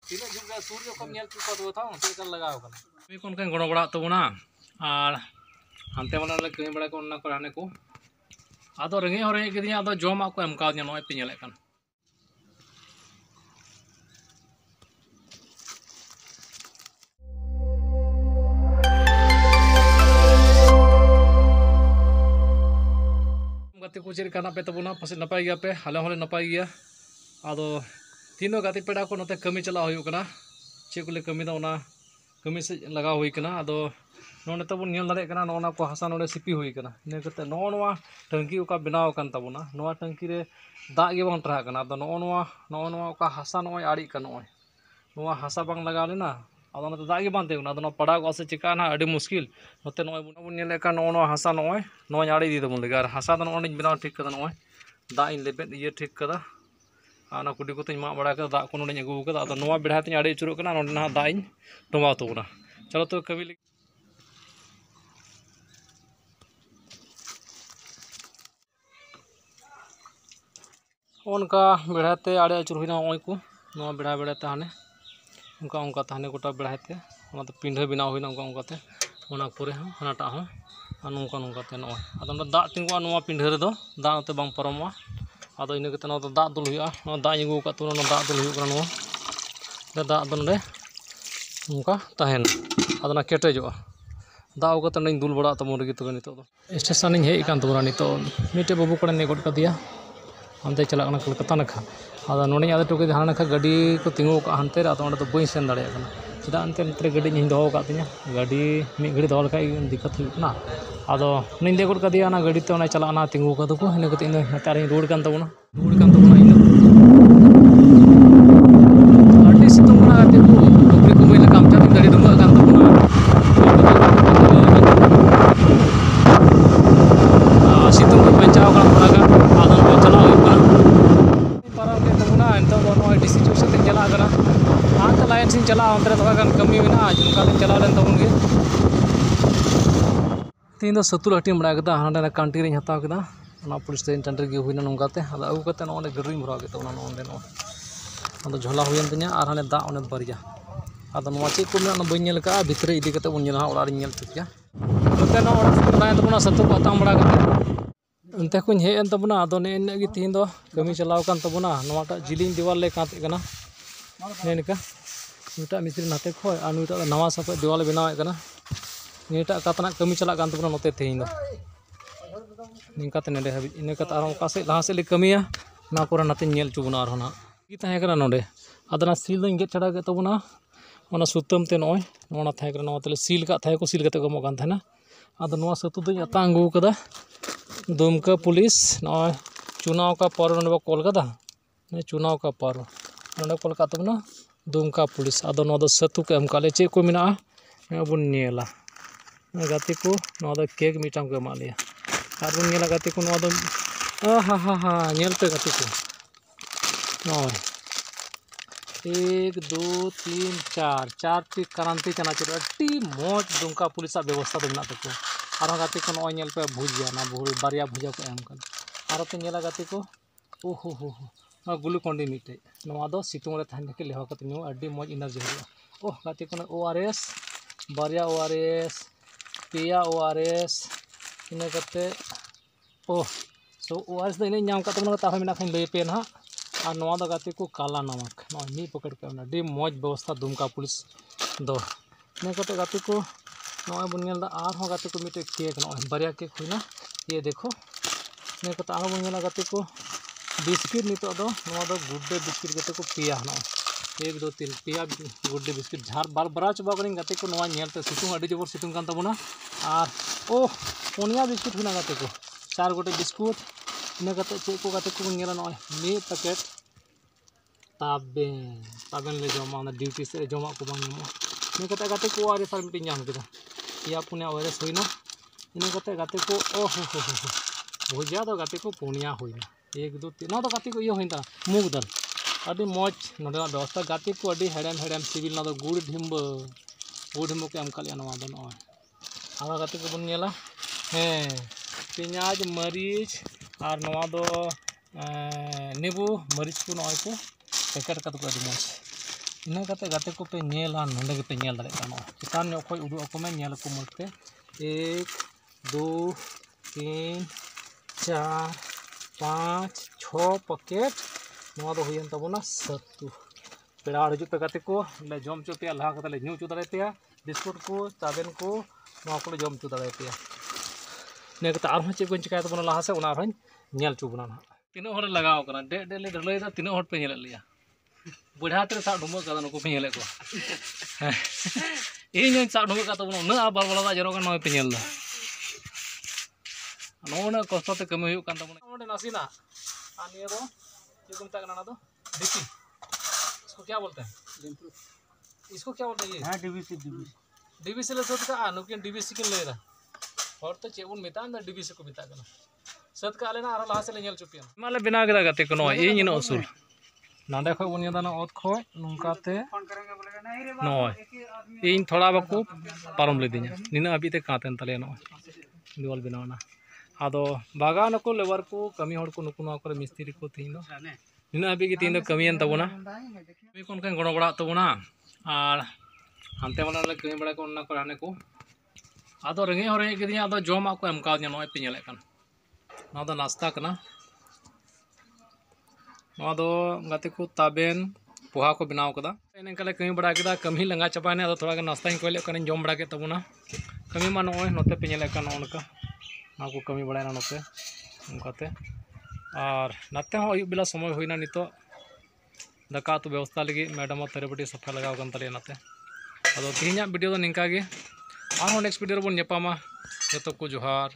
तीन जुग सूर जो कम को था चेक लगा गड़ो बड़ा तबना और हानते वाले कहीं बड़ा को हाने को आदो रेंगे और रेंगे किदिया आदो जमा को एम का नय पे नेले कान गाते को चेक पे तबना पासे नपाय गया पे हाले हले नपाय गया आदो तीनों गाते पेड़ा को नते कमी चला हुई कना चे को ले कमी दा ओना कमी से लगा हुई कना आदो नोने तबन नेल दारे कना नोना को हासा नोने सिपी हुई कना इने कते नोनवा टंकी ओका बनाव कान तबना नोवा टंकी रे दाग गे बांग ट्रा कना आदो नोनवा ओका हासा नोय आड़ी कना नोवा हासा बांग लगा लेना आदो नते दाग गे बांग तेना आदो पड़ा को से चिका ना अडी मुश्किल नते नोय बुन नेले का नोनवा हासा नोय आड़ी दी दबन लगा हासा दो नोने बनाव ठीक कदा नोय दाग इन लेबेट ये ठीक कदा आना कुडी को मा बड़ा कर दाग को नोने अगू कदा आदो नोवा बेढ़ा ते आड़ी चुरो कना नोने ना दाग इन टोमा तबना चलो तो कवि उनका बेढ़ाते आड़े आचुर हुई नई को बेढ़ा बेढ़ाते हाने उनका उनका हाने गोटा बेढ़ाते पिंढा बनाव हुई उनका पुरे हानाटा और नौका नौकाते नॉय आदो दाग तिंगुआ पिंढा रेदो दाग नते बांग परमोआ आदो इना कते दाग दुल हुआ दाग अगू का तो दाग दुल हुआ दाग दो नोडे उनका तहन आदो ना केटेजोआ दाग कते नई दुल बड़ा तबन रगी तबे नितो स्टेशन इन हेज कान तबना नितो मिटे बाबू कड़े नेगोट कदिया हानते चला कलकत्ता नाखा आदो नोने आदो टोके हाना नाखा गाड़ी को तिंगु का हानते आदो ओंडे बई सेन दाड़े कना चेदा अंते नते गाड़ी इन दो का तिया गाड़ी मी घड़ी दो लखा दिक्कत हुई कना आदो नई देगोट कदिया ना गाड़ी ते ओना चला ना तिंगु का को इना कते इन नते आरे रोड कान तबना इन आडी सितुंग ना गाते को टोके को मैला काम चाती गाड़ी दुंगा कान तबना सितुंग को बचाव का थोड़ा गा आदो चला डिस्ट्रीब्यूशन चला हाँ लाइन से चला अंतरे थोड़ा कमी में उनका चला लेन तबन गे तीन दो सत्तुर हटी बड़ा कदा हांडे कांटी रे हताव कदा पुलिस स्टेशन टंडर गे हुईना नोंगाते आदो अगू कते नोंडे गड्डी भरा गे तो नोंडे आदो झोला हुईन तिया और हाने दाग ओने बरिया आदो नोवा चे को मेना बई नेल का भितरे इदी कते बन नेला ओड़ा रे नेल ठिकया नोते नो ओड़ा बनाय तबना सत्तु को अतांग बड़ा कते उनते को हेन तबना आदो ने गे तीन दो कमी चलाव कान तबना नोवाटा जिलिंग दीवार ले काते कना नेनका नुटा मिस्त्री नाते खय आ नुटा नवा सापे दीवार बनावे कना नेटा कातना कमी चला कान तबना नोते तेहिन दो निंकाते नेडे हाबि इने कता आरो कासे लहा से ले कमिया ना पुरा नाते नेल चुबना आरो ना की ताहे कना नोडे आदना सील दो गेट छड़ा के तबना ओना सुतम ते नय नोना थाहे कना नोवा तले सील का थाहे को सील कते गमो कान थाना आदो नोवा सतु दो अता अंगू कदा दुमका पुलिस नय चुनाव का पारो नोडे कॉल कदा ने चुनाव का पारो नोडे कॉल का तबना दुमका पुलिस आदो नोदो सतु के एमकाले चे को मिना बुन नेला गाते को नोदो केक मिटाम को एमालिया आर बुन नेला गाते को नोदो हा हा हा नेल पे गाते को नय 1 2 3 4 4 टी क्रांति चना चलो अटी मौज दुमका पुलिस व्यवस्था देना तको आरो गाते को नय नेल पे भुजिया ना भूल बारिया भुजिया को एम कन आरो पे नेला गाते को ओ हो हो गुलुकोंडी मिटे नवा दो सितुंग रे थाने के लेहो कते नु अड्डी मौज एनर्जी हुआ ओ गाते को ओआरएस बारिया ओआरएस पिया ओआरएस इने कते ओ सो ओआरएस दो इने नाम कते ता मिना खन ले पे ना और नवा दो गाते को काला नमक नवा मी पकड़ के अड्डी मौज व्यवस्था दुमका पुलिस दो ने कते गाते को नवा बुनियल दा आर हो गाते को मिटे केक नवा बारिया केक हुईना ये देखो ने कते आरो बुनियल गाते को बिस्किट नितो दो नवा दो गुड्डे बिस्किट गते को पिया ना 1 2 3 पिया गुड्डे बिस्किट झार बार बरा चबा करिन गते को नवा नेलते सितुंग अडी जबर सितुंग कान तबना और ओ पोनिया बिस्किट हुना गते को 4 गोटे बिस्कुट इने गते चे को गते को नेला नय मी पैकेट ताबेन ले जमा ना ड्यूटी से जमा को बांग ने कते गते को आरे सार मिटिंग जाम केदा पिया पुनिया वायरस हुईना इने गते को ओ हो भुजिया दो गते को पुनिया हुईना 1 2 3 ना तो गाते को ये होइंदा मूग दाल अभी मौज नोडा व्यवस्था गाते को अभी हेड़म सिविल ना तो गुड़ ढिम्ब के एम कालिया नवा दो नय आरो गाते को बन नेला हे पियाज मरीच और नवा दो नेबू मरीच को नय को पैकेट का तो अभी मौज इन गाते को पे नेला नोंडे के पे नेल दाड़े कानो चितान नो खोय उदु को में नेल को मते 1 2 3 4 5 6 पैकेट नोआ दो हुयन तबोना सत्तू पेड़ा हजू पे गाते को ले जम चो पे लहा कते ले न्यू चो दाड़े पे बिस्कुट को ताबेन को नोआ को ले जम चो दाड़े पे ने कते आर चे को चिकाय तबोना लहा से उना हन नेल चो बुना ना तीनो हर लगाव कना डे डे ले ढलई दा तीनो हट पे नेल लिया बुढ़ा तेरे साथ ढुमक का नुको पे नेले को इन साथ ढुमक का तबोना न आ बाल बाला जरो का नय पे नेल दा नोना कष्ट ते कमी हुयु कान तबोना ओंडे नासीना आ निये दो ये तुम तक ना दो डिपी इसको क्या बोलते हैं इसको क्या बोलते हैं ये हां डीबीसी ले सोत का नुकिन डीबीसी के ले दा और तो चेबुन मिता ना डीबीसी को मिता कना सत का लेना आरो लहा से ले नेल चुपिया माले बिना गदा गते को नय इन इन उसूल नाडे खो बन यादा ओत खो नुकाते नय इन थोड़ा बाको पारम ले दिया निना अभी ते कातेन तले न दिवाल बनावना आदो बागान को लेबर को कमी हड़ को नुकुना करे मिस्त्री को तीन दो निना अभी के तीन दो कमियन तबोना मी कोन के गणो बड़ा तबोना आर हानते वाला ले कमी बड़ा को ना को हाने को आदो रेंगे हरे के दिया आदो जोमा को एमका दिया नय पे नेले कन ना दो नाश्ता कना गाते को ताबेन पोहा को बनाव कदा इनका कमी बड़ा केदा कमी लंगा चापाने थोड़ा नाश्ता कोयले जम बड़ा के तबना कमी मा नय नोते पे नेले का नोनका ना को कमी बड़ा नोते उनकाते और नाते हो अयुब बेला समय होइना नितो दाका तो व्यवस्था लगी मैडम तरेबटी सफा लगाव कन तले नाते अदो तिहिना वीडियो दो निंका गे आरो नेक्स्ट वीडियो बन नेपामा जतो को जोहार।